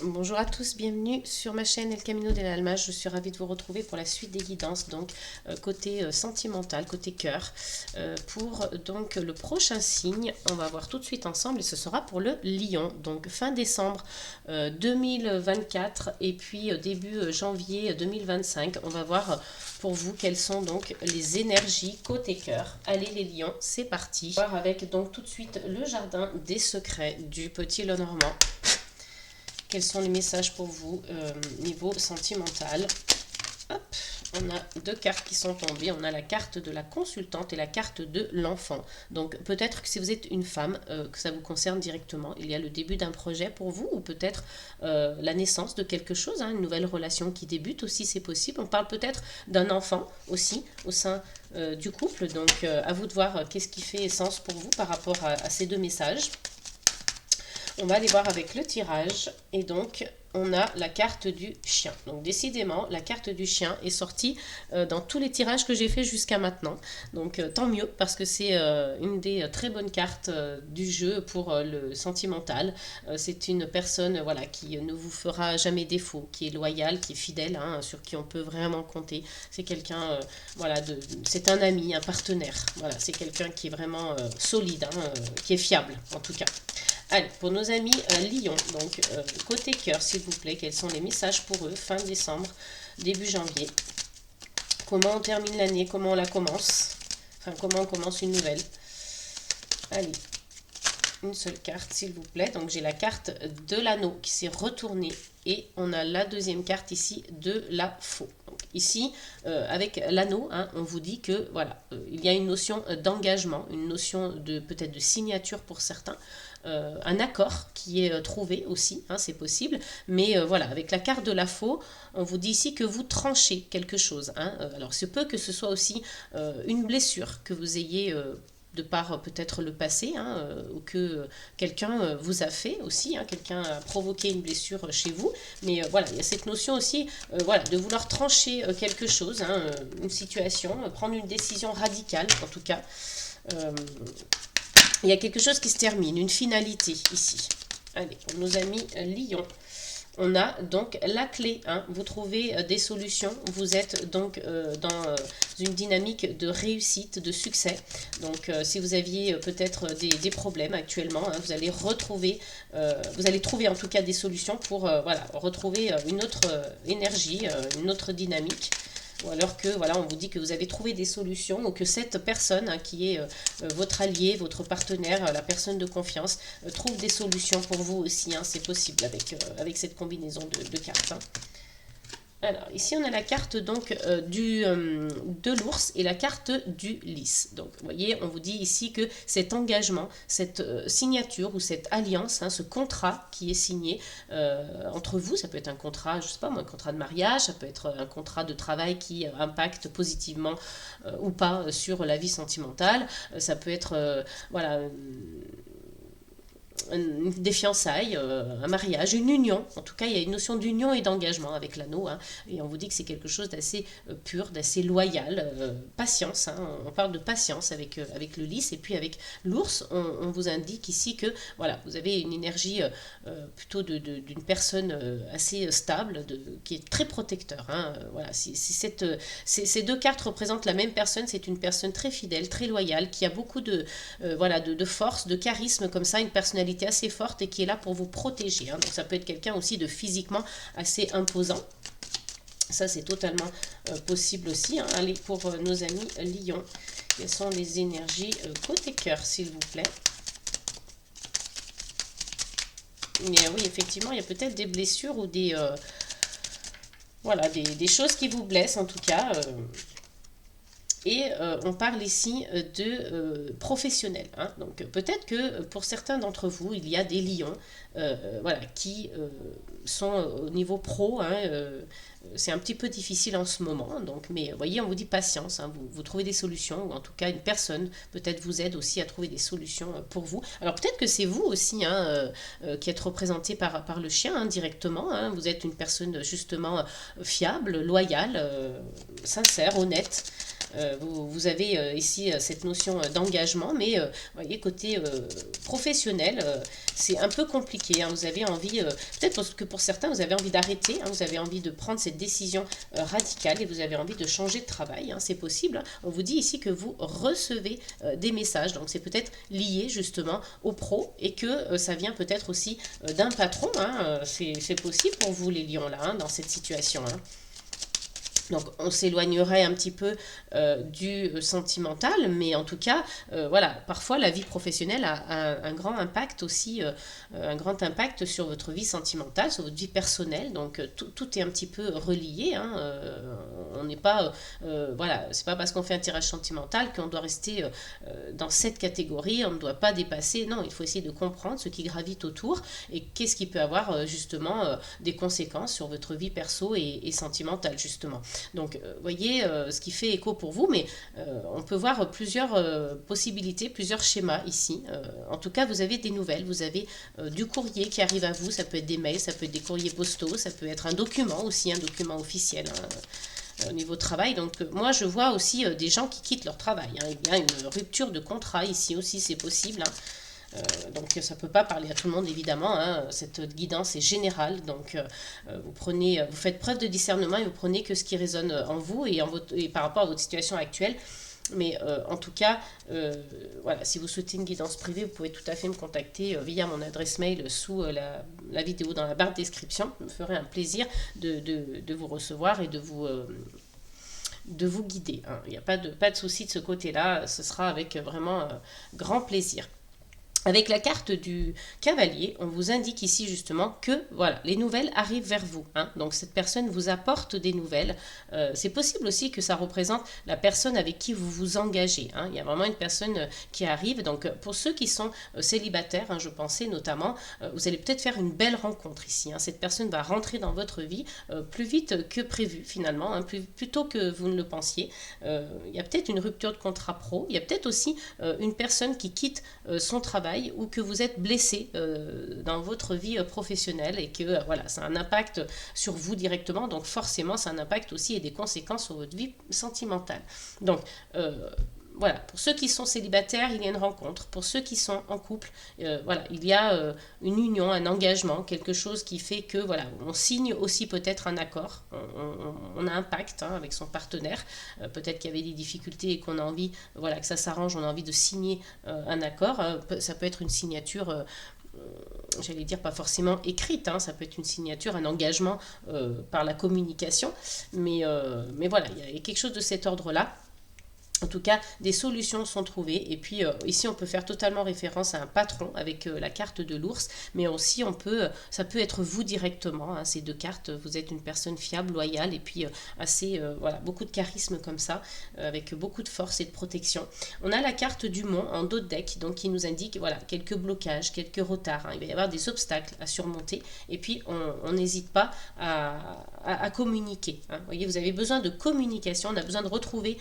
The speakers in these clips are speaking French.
Bonjour à tous, bienvenue sur ma chaîne El Camino de l'Alma. Je suis ravie de vous retrouver pour la suite des guidances, donc côté sentimental, côté cœur. Pour donc le prochain signe, on va voir tout de suite ensemble et ce sera pour le Lion. Donc fin décembre 2024 et puis début janvier 2025. On va voir pour vous quelles sont donc les énergies côté cœur. Allez les lions, c'est parti. On va voir avec donc tout de suite le jardin des secrets du petit Lenormand. Quels sont les messages pour vous niveau sentimental? Hop, on a deux cartes qui sont tombées. On a la carte de la consultante et la carte de l'enfant. Donc peut-être que si vous êtes une femme, que ça vous concerne directement, il y a le début d'un projet pour vous ou peut-être la naissance de quelque chose, hein, une nouvelle relation qui débute aussi, c'est possible. On parle peut-être d'un enfant aussi au sein du couple. Donc à vous de voir qu'est-ce qui fait sens pour vous par rapport à ces deux messages. On va aller voir avec le tirage et donc on a la carte du chien. Donc décidément, la carte du chien est sortie dans tous les tirages que j'ai fait jusqu'à maintenant. Donc tant mieux parce que c'est une des très bonnes cartes du jeu pour le sentimental. C'est une personne voilà, qui ne vous fera jamais défaut, qui est loyale, qui est fidèle, hein, sur qui on peut vraiment compter. C'est quelqu'un, voilà, c'est un ami, un partenaire. Voilà, c'est quelqu'un qui est vraiment solide, hein, qui est fiable en tout cas. Allez, pour nos amis Lion, donc côté cœur, s'il vous plaît, quels sont les messages pour eux, fin décembre, début janvier? Comment on termine l'année, comment on la commence? Enfin, comment on commence une nouvelle? Allez, une seule carte, s'il vous plaît. Donc, j'ai la carte de l'anneau qui s'est retournée et on a la deuxième carte ici de la faux. Donc, ici, avec l'anneau, hein, on vous dit que voilà, il y a une notion d'engagement, une notion de peut-être de signature pour certains. Un accord qui est trouvé aussi, hein, c'est possible, mais voilà, avec la carte de la faux, on vous dit ici que vous tranchez quelque chose, hein. Alors, c'est peut que ce soit aussi une blessure que vous ayez de par peut-être le passé, hein, ou que quelqu'un vous a fait aussi, hein, quelqu'un a provoqué une blessure chez vous, mais voilà, il y a cette notion aussi voilà, de vouloir trancher quelque chose, hein, une situation, prendre une décision radicale en tout cas. Il y a quelque chose qui se termine, une finalité ici. Allez, pour nos amis Lion, on a donc la clé. Hein. Vous trouvez des solutions. Vous êtes donc dans une dynamique de réussite, de succès. Donc si vous aviez peut-être des problèmes actuellement, hein, vous allez retrouver, vous allez trouver en tout cas des solutions pour voilà, retrouver une autre énergie, une autre dynamique. Ou alors que voilà, on vous dit que vous avez trouvé des solutions ou que cette personne hein, qui est votre allié, votre partenaire, la personne de confiance, trouve des solutions pour vous aussi. Hein, c'est possible avec cette combinaison de cartes. Hein. Alors, ici, on a la carte donc de l'ours et la carte du lys. Donc, vous voyez, on vous dit ici que cet engagement, cette signature ou cette alliance, hein, ce contrat qui est signé entre vous, ça peut être un contrat, je sais pas moi, un contrat de mariage, ça peut être un contrat de travail qui impacte positivement ou pas sur la vie sentimentale, ça peut être, voilà, des fiançailles, un mariage, une union. En tout cas, il y a une notion d'union et d'engagement avec l'anneau. Hein, et on vous dit que c'est quelque chose d'assez pur, d'assez loyal. Patience, hein, on parle de patience avec le lys. Et puis avec l'ours, on vous indique ici que voilà, vous avez une énergie plutôt d'une personne assez stable, qui est très protecteur. Hein, voilà, ces deux cartes représentent la même personne. C'est une personne très fidèle, très loyale, qui a beaucoup voilà, de force, de charisme comme ça, une personnalité assez forte et qui est là pour vous protéger. Hein. Donc ça peut être quelqu'un aussi de physiquement assez imposant. Ça c'est totalement possible aussi. Hein. Allez, pour nos amis Lion, quelles sont les énergies côté cœur s'il vous plaît? Mais oui, effectivement, il y a peut-être des blessures ou des, voilà, des choses qui vous blessent en tout cas. Et on parle ici de professionnels. Hein. Donc peut-être que pour certains d'entre vous, il y a des lions voilà, qui sont au niveau pro. Hein, c'est un petit peu difficile en ce moment. Donc, mais vous voyez, on vous dit patience. Hein, vous trouvez des solutions, ou en tout cas une personne peut-être vous aide aussi à trouver des solutions pour vous. Alors peut-être que c'est vous aussi hein, qui êtes représenté par le chien hein, directement. Hein. Vous êtes une personne justement fiable, loyale, sincère, honnête. vous avez ici cette notion d'engagement, mais vous voyez, côté professionnel, c'est un peu compliqué. Hein. Vous avez envie, peut-être que pour certains, vous avez envie d'arrêter, hein, vous avez envie de prendre cette décision radicale et vous avez envie de changer de travail. Hein, c'est possible. Hein. On vous dit ici que vous recevez des messages, donc c'est peut-être lié justement au pro et que ça vient peut-être aussi d'un patron. Hein, c'est possible pour vous les lions là, hein, dans cette situation. Hein. Donc on s'éloignerait un petit peu du sentimental, mais en tout cas, voilà, parfois la vie professionnelle a un grand impact aussi, un grand impact sur votre vie sentimentale, sur votre vie personnelle, donc tout est un petit peu relié, hein, on n'est pas, voilà, c'est pas parce qu'on fait un tirage sentimental qu'on doit rester dans cette catégorie, on ne doit pas dépasser, non, il faut essayer de comprendre ce qui gravite autour et qu'est-ce qui peut avoir justement des conséquences sur votre vie perso et sentimentale justement. Donc, vous voyez ce qui fait écho pour vous, mais on peut voir plusieurs possibilités, plusieurs schémas ici. En tout cas, vous avez des nouvelles, vous avez du courrier qui arrive à vous, ça peut être des mails, ça peut être des courriers postaux, ça peut être un document aussi, un document officiel. Hein, au niveau travail. Donc moi je vois aussi des gens qui quittent leur travail. Hein. Il y a une rupture de contrat ici aussi, c'est possible. Hein. Donc ça ne peut pas parler à tout le monde évidemment, hein. Cette guidance est générale, donc vous faites preuve de discernement et vous prenez que ce qui résonne en vous et par rapport à votre situation actuelle. Mais en tout cas, voilà, si vous souhaitez une guidance privée, vous pouvez tout à fait me contacter via mon adresse mail sous la vidéo dans la barre de description. Je me ferai un plaisir de vous recevoir et de vous guider. Hein. Il n'y a pas de souci de ce côté-là, ce sera avec vraiment grand plaisir. Avec la carte du cavalier, on vous indique ici justement que voilà, les nouvelles arrivent vers vous. Hein. Donc cette personne vous apporte des nouvelles. C'est possible aussi que ça représente la personne avec qui vous vous engagez. Hein. Il y a vraiment une personne qui arrive. Donc pour ceux qui sont célibataires, hein, je pensais notamment, vous allez peut-être faire une belle rencontre ici. Hein. Cette personne va rentrer dans votre vie plus vite que prévu finalement, hein, plus tôt que vous ne le pensiez. Il y a peut-être une rupture de contrat pro. Il y a peut-être aussi une personne qui quitte son travail ou que vous êtes blessé dans votre vie professionnelle et que voilà, ça a un impact sur vous directement, donc forcément ça a un impact aussi et des conséquences sur votre vie sentimentale. Donc voilà, pour ceux qui sont célibataires, il y a une rencontre. Pour ceux qui sont en couple, voilà, il y a une union, un engagement, quelque chose qui fait que voilà, on signe aussi peut-être un accord. On a un pacte hein, avec son partenaire. Peut-être qu'il y avait des difficultés et qu'on a envie, voilà, que ça s'arrange. On a envie de signer un accord. Ça peut être une signature. J'allais dire pas forcément écrite, hein, ça peut être une signature, un engagement par la communication, mais voilà, il y a quelque chose de cet ordre-là. En tout cas, des solutions sont trouvées. Et puis ici, on peut faire totalement référence à un patron avec la carte de l'ours. Mais aussi, ça peut être vous directement. Hein, ces deux cartes, vous êtes une personne fiable, loyale et puis assez, voilà, beaucoup de charisme comme ça, avec beaucoup de force et de protection. On a la carte du mont en dos de deck, donc qui nous indique voilà, quelques blocages, quelques retards. Hein, il va y avoir des obstacles à surmonter. Et puis, on n'hésite pas à communiquer. Hein. Vous voyez, vous avez besoin de communication. On a besoin de retrouver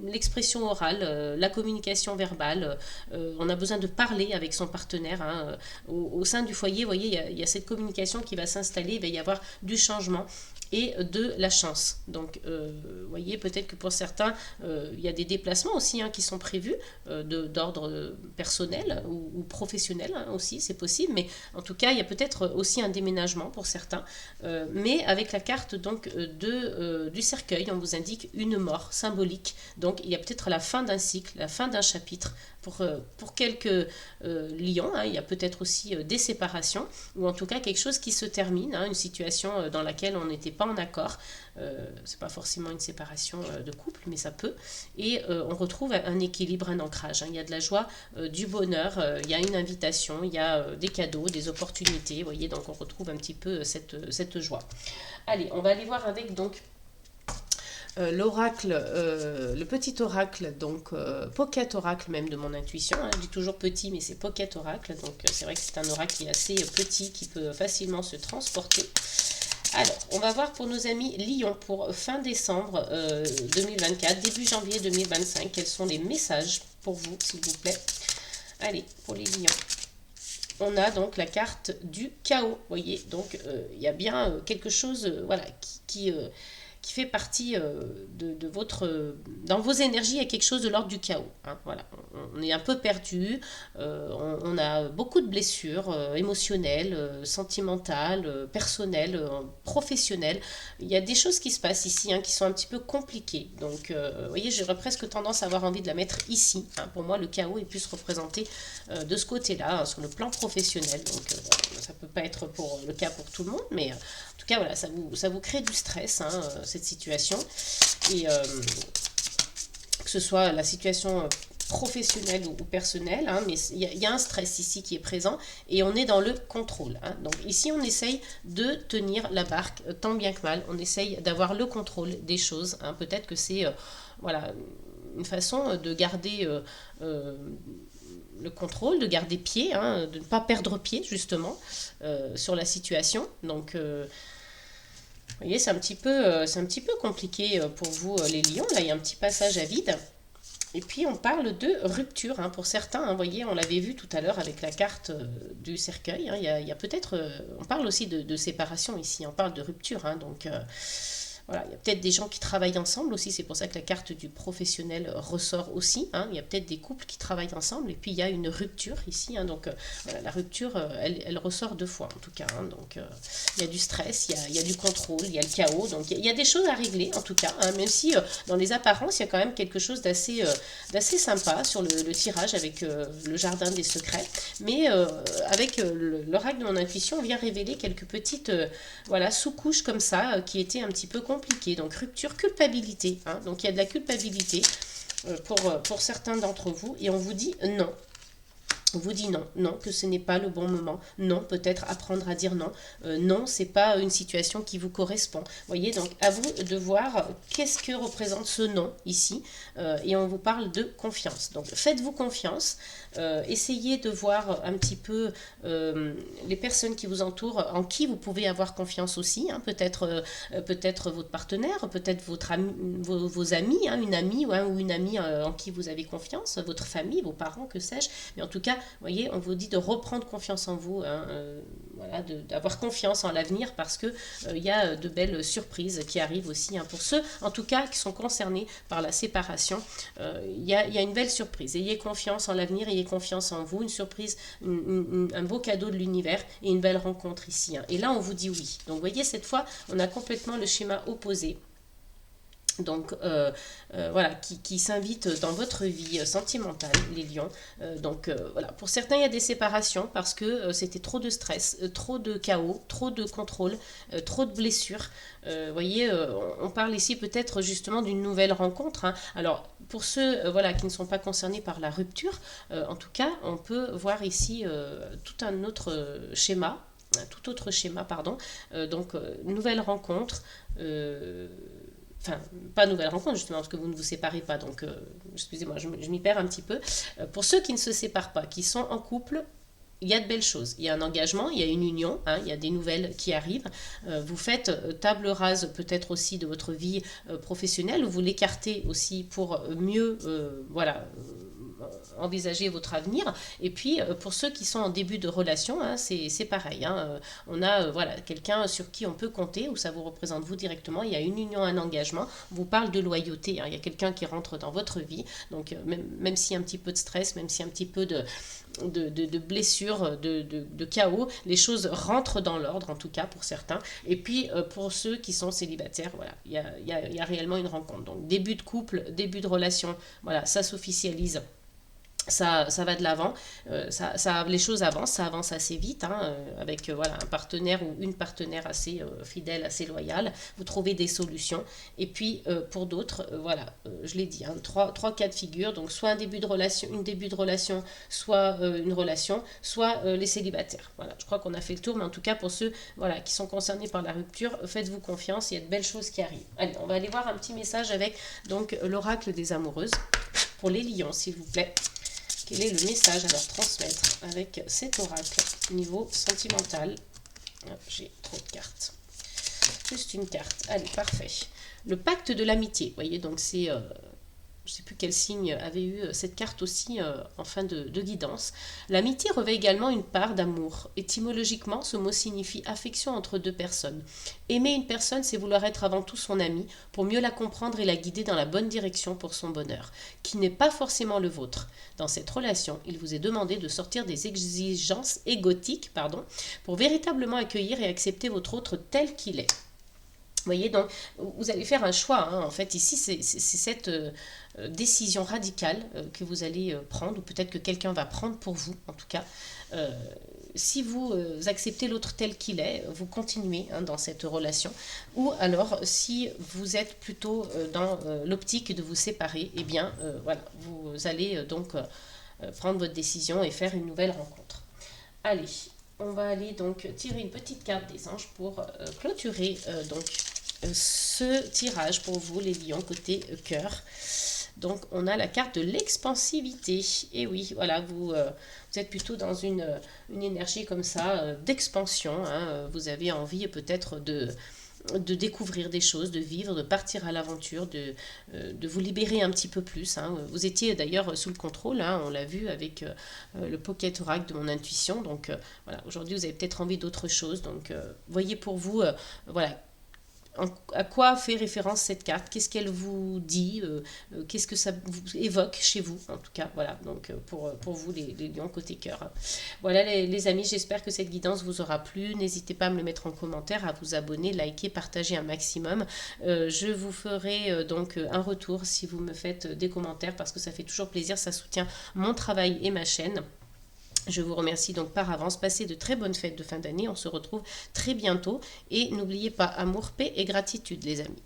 l'expression orale, la communication verbale, on a besoin de parler avec son partenaire. Hein, au sein du foyer, vous voyez, il y a cette communication qui va s'installer, il va y avoir du changement et de la chance. Donc, vous voyez, peut-être que pour certains, il y a des déplacements aussi hein, qui sont prévus d'ordre personnel ou professionnel hein, aussi, c'est possible. Mais en tout cas, il y a peut-être aussi un déménagement pour certains. Mais avec la carte donc du cercueil, on vous indique une mort symbolique. Donc, il y a peut-être la fin d'un cycle, la fin d'un chapitre. Pour quelques lions, hein, il y a peut-être aussi des séparations, ou en tout cas quelque chose qui se termine, hein, une situation dans laquelle on n'était pas en accord. C'est pas forcément une séparation de couple, mais ça peut. Et on retrouve un équilibre, un ancrage. Hein. Il y a de la joie, du bonheur, il y a une invitation, il y a des cadeaux, des opportunités. Vous voyez, donc on retrouve un petit peu cette joie. Allez, on va aller voir avec donc l'oracle, le petit oracle, donc pocket oracle même de mon intuition. Hein, je dis toujours petit, mais c'est pocket oracle. Donc c'est vrai que c'est un oracle qui est assez petit, qui peut facilement se transporter. Alors, on va voir pour nos amis Lion pour fin décembre 2024, début janvier 2025. Quels sont les messages pour vous, s'il vous plaît? Allez, pour les Lions. On a donc la carte du chaos, vous voyez. Donc, il y a bien quelque chose voilà, qui qui fait partie de votre... dans vos énergies, il y a quelque chose de l'ordre du chaos. Hein, voilà. On est un peu perdu, on a beaucoup de blessures émotionnelles, sentimentales, personnelles, professionnelles. Il y a des choses qui se passent ici qui sont un petit peu compliquées. Donc, vous voyez, j'aurais presque tendance à avoir envie de la mettre ici. Hein. Pour moi, le chaos est plus représenté de ce côté-là, sur le plan professionnel. Donc, ça peut pas être le cas pour tout le monde, mais en tout cas, voilà, ça vous crée du stress, cette situation. Et que ce soit la situation professionnelle ou personnelle, mais il y a un stress ici qui est présent et on est dans le contrôle. Donc ici, on essaye de tenir la barque tant bien que mal. On essaye d'avoir le contrôle des choses. Peut-être que c'est voilà, une façon de garder... le contrôle, de garder pied, de ne pas perdre pied justement sur la situation. Donc, vous voyez, c'est un petit peu compliqué pour vous les lions. Là, il y a un petit passage à vide. Et puis, on parle de rupture pour certains. Vous voyez, on l'avait vu tout à l'heure avec la carte du cercueil. Il y a peut-être... on parle aussi de séparation ici. On parle de rupture. Donc... voilà, il y a peut-être des gens qui travaillent ensemble aussi, c'est pour ça que la carte du professionnel ressort aussi. Il y a peut-être des couples qui travaillent ensemble et puis il y a une rupture ici. Donc voilà, la rupture, elle ressort deux fois en tout cas. Donc il y a du stress, il y a du contrôle, il y a le chaos. Donc il y a des choses à régler en tout cas, même si dans les apparences, il y a quand même quelque chose d'assez sympa sur le tirage avec le jardin des secrets. Mais avec l'oracle de mon intuition, on vient révéler quelques petites voilà, sous-couches comme ça qui étaient un petit peu compliquées. Donc rupture, culpabilité. Donc il y a de la culpabilité pour certains d'entre vous et on vous dit non. On vous dit non, non, que ce n'est pas le bon moment, non, peut-être apprendre à dire non, non, c'est pas une situation qui vous correspond. Vous voyez, donc à vous de voir qu'est-ce que représente ce non ici, et on vous parle de confiance. Donc faites-vous confiance, essayez de voir un petit peu les personnes qui vous entourent, en qui vous pouvez avoir confiance aussi, peut-être votre partenaire, peut-être vos amis, une amie ou une amie en qui vous avez confiance, votre famille, vos parents, que sais-je, mais en tout cas, vous voyez, on vous dit de reprendre confiance en vous, voilà, d'avoir confiance en l'avenir parce que il y a de belles surprises qui arrivent aussi. Pour ceux, en tout cas, qui sont concernés par la séparation, il y a une belle surprise. Ayez confiance en l'avenir, ayez confiance en vous, une surprise, un beau cadeau de l'univers et une belle rencontre ici. Et là, on vous dit oui. Donc, vous voyez, cette fois, on a complètement le schéma opposé. Donc voilà, qui s'invite dans votre vie sentimentale, les lions. Donc voilà, pour certains il y a des séparations parce que c'était trop de stress, trop de chaos, trop de contrôle, trop de blessures. Vous voyez, on parle ici peut-être justement d'une nouvelle rencontre. Alors pour ceux voilà, qui ne sont pas concernés par la rupture, en tout cas on peut voir ici tout un autre schéma. Tout autre schéma, pardon. Donc nouvelle rencontre. Enfin, pas nouvelle rencontre justement parce que vous ne vous séparez pas, donc excusez-moi, je m'y perds un petit peu. Pour ceux qui ne se séparent pas, qui sont en couple, il y a de belles choses. Il y a un engagement, il y a une union, il y a des nouvelles qui arrivent. Vous faites table rase peut-être aussi de votre vie professionnelle, vous l'écartez aussi pour mieux voilà, envisager votre avenir. Et puis pour ceux qui sont en début de relation, c'est pareil. On a voilà, quelqu'un sur qui on peut compter, où ça vous représente vous directement. Il y a une union, un engagement. On vous parle de loyauté. Il y a quelqu'un qui rentre dans votre vie. Donc même s'il y a un petit peu de stress, même s'il y a un petit peu de blessures, de chaos, les choses rentrent dans l'ordre, en tout cas pour certains. Et puis pour ceux qui sont célibataires, voilà, il y a réellement une rencontre. Donc début de couple, début de relation, voilà, ça s'officialise. Ça va de l'avant, les choses avancent, ça avance assez vite, avec voilà, un partenaire ou une partenaire assez fidèle, assez loyale. Vous trouvez des solutions. Et puis pour d'autres, voilà, je l'ai dit, trois cas de figure. Donc soit un début de relation, soit une relation, soit les célibataires. Voilà, je crois qu'on a fait le tour, mais en tout cas pour ceux voilà, qui sont concernés par la rupture, faites-vous confiance, il y a de belles choses qui arrivent. Allez, on va aller voir un petit message avec donc l'oracle des amoureuses pour les lions, s'il vous plaît. Quel est le message à leur transmettre avec cet oracle niveau sentimental? J'ai trop de cartes. Juste une carte. Allez, parfait. Le pacte de l'amitié. Vous voyez, donc c'est je ne sais plus quel signe avait eu cette carte aussi en fin de guidance. L'amitié revêt également une part d'amour. Étymologiquement, ce mot signifie affection entre deux personnes. Aimer une personne, c'est vouloir être avant tout son ami pour mieux la comprendre et la guider dans la bonne direction pour son bonheur, qui n'est pas forcément le vôtre. Dans cette relation, il vous est demandé de sortir des exigences égotiques, pour véritablement accueillir et accepter votre autre tel qu'il est. Vous voyez, donc vous allez faire un choix. En fait, ici, c'est cette décision radicale que vous allez prendre, ou peut-être que quelqu'un va prendre pour vous, en tout cas. Si vous acceptez l'autre tel qu'il est, vous continuez dans cette relation. Ou alors, si vous êtes plutôt dans l'optique de vous séparer, eh bien, voilà, vous allez donc prendre votre décision et faire une nouvelle rencontre. Allez, on va aller donc tirer une petite carte des anges pour clôturer ce tirage pour vous, les lions, côté cœur. Donc, on a la carte de l'expansivité. Et oui, voilà, vous êtes plutôt dans une énergie comme ça, d'expansion. Vous avez envie peut-être de découvrir des choses, de vivre, de partir à l'aventure, de vous libérer un petit peu plus. Vous étiez d'ailleurs sous le contrôle, on l'a vu avec le Pocket Oracle de mon intuition. Donc, voilà, aujourd'hui, vous avez peut-être envie d'autre chose. Donc, voyez pour vous, voilà, à quoi fait référence cette carte, qu'est-ce qu'elle vous dit, qu'est-ce que ça vous évoque chez vous, en tout cas, voilà, donc pour vous les lions côté cœur. Voilà les amis, j'espère que cette guidance vous aura plu, n'hésitez pas à me le mettre en commentaire, à vous abonner, liker, partager un maximum. Je vous ferai donc un retour si vous me faites des commentaires, parce que ça fait toujours plaisir, ça soutient mon travail et ma chaîne. Je vous remercie donc par avance. Passez de très bonnes fêtes de fin d'année. On se retrouve très bientôt. Et n'oubliez pas, amour, paix et gratitude, les amis.